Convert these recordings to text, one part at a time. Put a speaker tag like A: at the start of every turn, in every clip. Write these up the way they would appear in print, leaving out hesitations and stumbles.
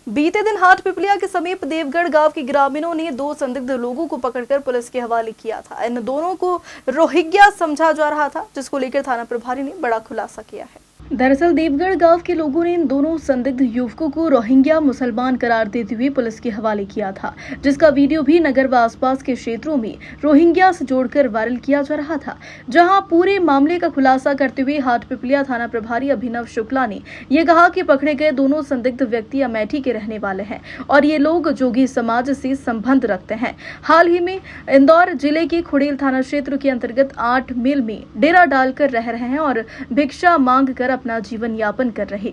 A: बीते दिन हाट पिपलिया के समीप देवगढ़ गांव के ग्रामीणों ने दो संदिग्ध लोगों को पकड़कर पुलिस के हवाले किया था। इन दोनों को रोहिंग्या समझा जा रहा था, जिसको लेकर थाना प्रभारी ने बड़ा खुलासा किया है। दरअसल देवगढ़ गांव के लोगों ने इन दोनों संदिग्ध युवकों को रोहिंग्या मुसलमान करार देते हुए पुलिस के हवाले किया था, जिसका वीडियो भी नगर व आसपास के क्षेत्रों में रोहिंग्या से जोड़कर वायरल किया जा रहा था। जहां पूरे मामले का खुलासा करते हुए हाट पिपलिया थाना प्रभारी अभिनव शुक्ला ने यह कहा कि पकड़े गए दोनों संदिग्ध व्यक्ति अमेठी के रहने वाले हैं और ये लोग जोगी समाज से संबंध रखते हैं। हाल ही में इंदौर जिले के खुड़ेल थाना क्षेत्र के अंतर्गत 8 मील में डेरा डालकर रह रहे हैं और भिक्षा मांग कर अपना जीवन यापन कर रहे।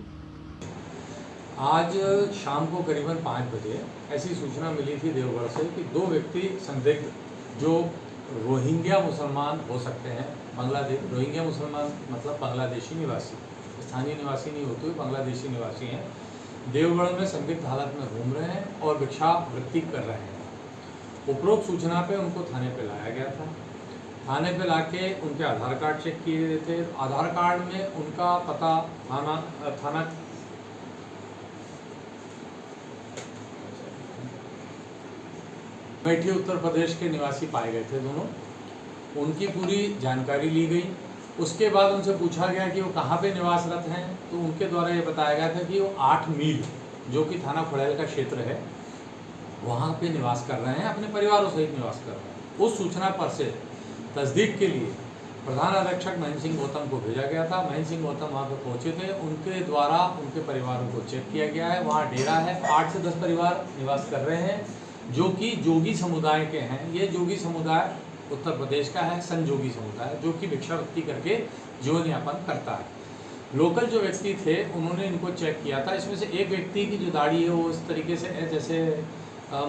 B: आज शाम को करीबन 5 बजे ऐसी सूचना मिली थी देवगढ़ से कि दो व्यक्ति संदिग्ध जो रोहिंग्या मुसलमान हो सकते हैं, बांग्लादेश रोहिंग्या मुसलमान मतलब बांग्लादेशी निवासी, स्थानीय निवासी नहीं होते हुए बांग्लादेशी निवासी हैं, देवगढ़ में संदिग्ध हालत में घूम रहे हैं और भिक्षावृत्ति कर रहे हैं। उपरोक्त सूचना पे उनको थाने पे लाया गया था। थाने पे लाके उनके आधार कार्ड चेक किए गए थे। आधार कार्ड में उनका पता थाना अमेठी उत्तर प्रदेश के निवासी पाए गए थे दोनों। उनकी पूरी जानकारी ली गई। उसके बाद उनसे पूछा गया कि वो कहाँ पे निवासरत हैं, तो उनके द्वारा ये बताया गया था कि वो 8 मील जो कि थाना खुड़ैल का क्षेत्र है वहाँ पे निवास कर रहे हैं, अपने परिवारों सहित निवास कर रहे हैं। उस सूचना पर से तस्दीक के लिए प्रधान आरक्षक महेंद्र सिंह गौतम को भेजा गया था। महेंद्र सिंह गौतम वहाँ पर पहुँचे थे। उनके द्वारा उनके परिवारों को चेक किया गया है। वहाँ डेरा है, 8 से 10 परिवार निवास कर रहे हैं जो कि जोगी समुदाय के हैं। ये जोगी समुदाय उत्तर प्रदेश का है, संजोगी समुदाय, जो कि भिक्षावृत्ति करके जीवन यापन करता है। लोकल जो व्यक्ति थे उन्होंने इनको चेक किया था। इसमें से एक व्यक्ति की जो दाढ़ी है वो इस तरीके से है जैसे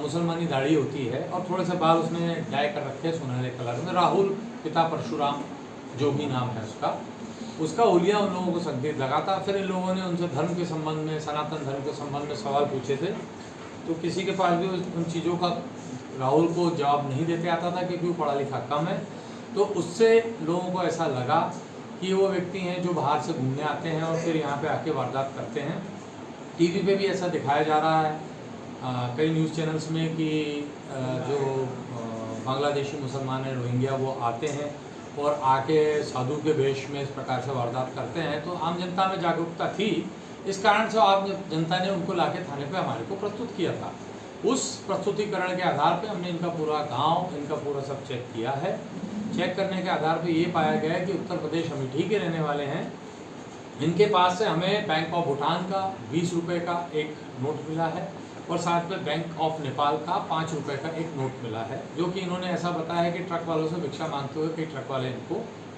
B: मुसलमानी दाढ़ी होती है और थोड़े से बाल उसने डाई कर रखे हैं सुनहरे कलर में। राहुल पिता परशुराम जोगी नाम है उसका हुलिया उन लोगों को संकेत लगा था। फिर इन लोगों ने उनसे धर्म के संबंध में, सनातन धर्म के संबंध में सवाल पूछे थे, तो किसी के पास भी उन चीज़ों का राहुल को जवाब नहीं देते आता था क्योंकि वो पढ़ा लिखा कम है। तो उससे लोगों को ऐसा लगा कि वो व्यक्ति हैं जो बाहर से घूमने आते हैं और फिर यहाँ पे आके वारदात करते हैं। टीवी पे भी ऐसा दिखाया जा रहा है कई न्यूज़ चैनल्स में कि जो बांग्लादेशी मुसलमान हैं रोहिंग्या वो आते हैं और आके साधु के वेश में इस प्रकार से वारदात करते हैं। तो आम जनता में जागरूकता थी, इस कारण से आम जनता ने उनको लाके थाने पे हमारे को प्रस्तुत किया था। उस प्रस्तुतिकरण के आधार पे हमने इनका पूरा गांव, इनका पूरा सब चेक किया है। चेक करने के आधार पे ये पाया गया है कि उत्तर प्रदेश अमेठी के रहने वाले हैं। इनके पास से हमें बैंक ऑफ भूटान का 20 रुपये का एक नोट मिला है और साथ में बैंक ऑफ नेपाल का 5 रुपये का एक नोट मिला है, जो कि इन्होंने ऐसा बताया है कि ट्रक वालों से भिक्षा मांगते हुए कई ट्रक वाले इनको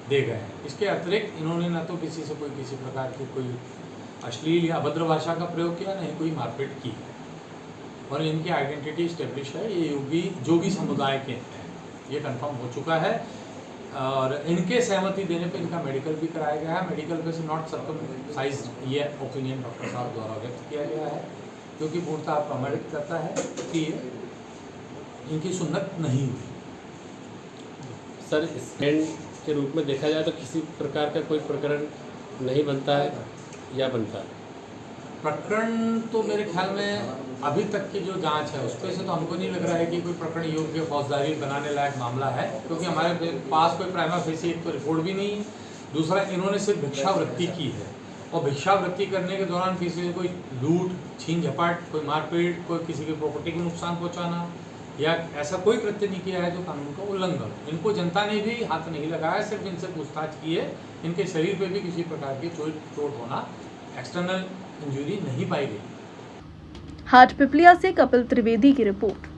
B: दे गए हैं। इसके अतिरिक्त इन्होंने न तो किसी से कोई किसी प्रकार की कोई अश्लील या अभद्र भाषा का प्रयोग किया, नहीं कोई मारपीट की है और इनकी आइडेंटिटी स्टेब्लिश है। ये जोगी समुदाय के हैं, ये कंफर्म हो चुका है और इनके सहमति देने पे इनका मेडिकल भी कराया गया है। मेडिकल पे से नॉट सर्कमसाइज्ड ये ओपिनियन डॉक्टर साहब द्वारा व्यक्त किया गया है, जो कि पूर्णतः प्रमाणित करता है कि इनकी सुन्नत नहीं हुई।
C: सर, स्टैंड के रूप में देखा जाए तो किसी प्रकार का कोई प्रकरण नहीं बनता है या बनता है?
B: प्रकरण तो मेरे ख्याल में अभी तक की जो जांच है उसपे से तो हमको नहीं लग रहा है कि कोई प्रकरण योग्य फौजदारी बनाने लायक मामला है, क्योंकि हमारे पास कोई प्राइमा फेसी एक तो रिपोर्ट भी नहीं है। दूसरा, इन्होंने सिर्फ भिक्षावृत्ति की है और भिक्षावृत्ति करने के दौरान किसी से कोई लूट, छीन झपट, कोई मारपीट, कोई किसी की प्रॉपर्टी को नुकसान पहुंचाना या ऐसा कोई कृत्य नहीं किया है जो कानून का उल्लंघन। इनको जनता ने भी हाथ नहीं लगाया, सिर्फ इनसे पूछताछ की है। इनके शरीर पे भी किसी प्रकार की चोट होना, एक्सटर्नल इंजरी नहीं पाई गई।
A: हाट पिपलिया से कपिल त्रिवेदी की रिपोर्ट।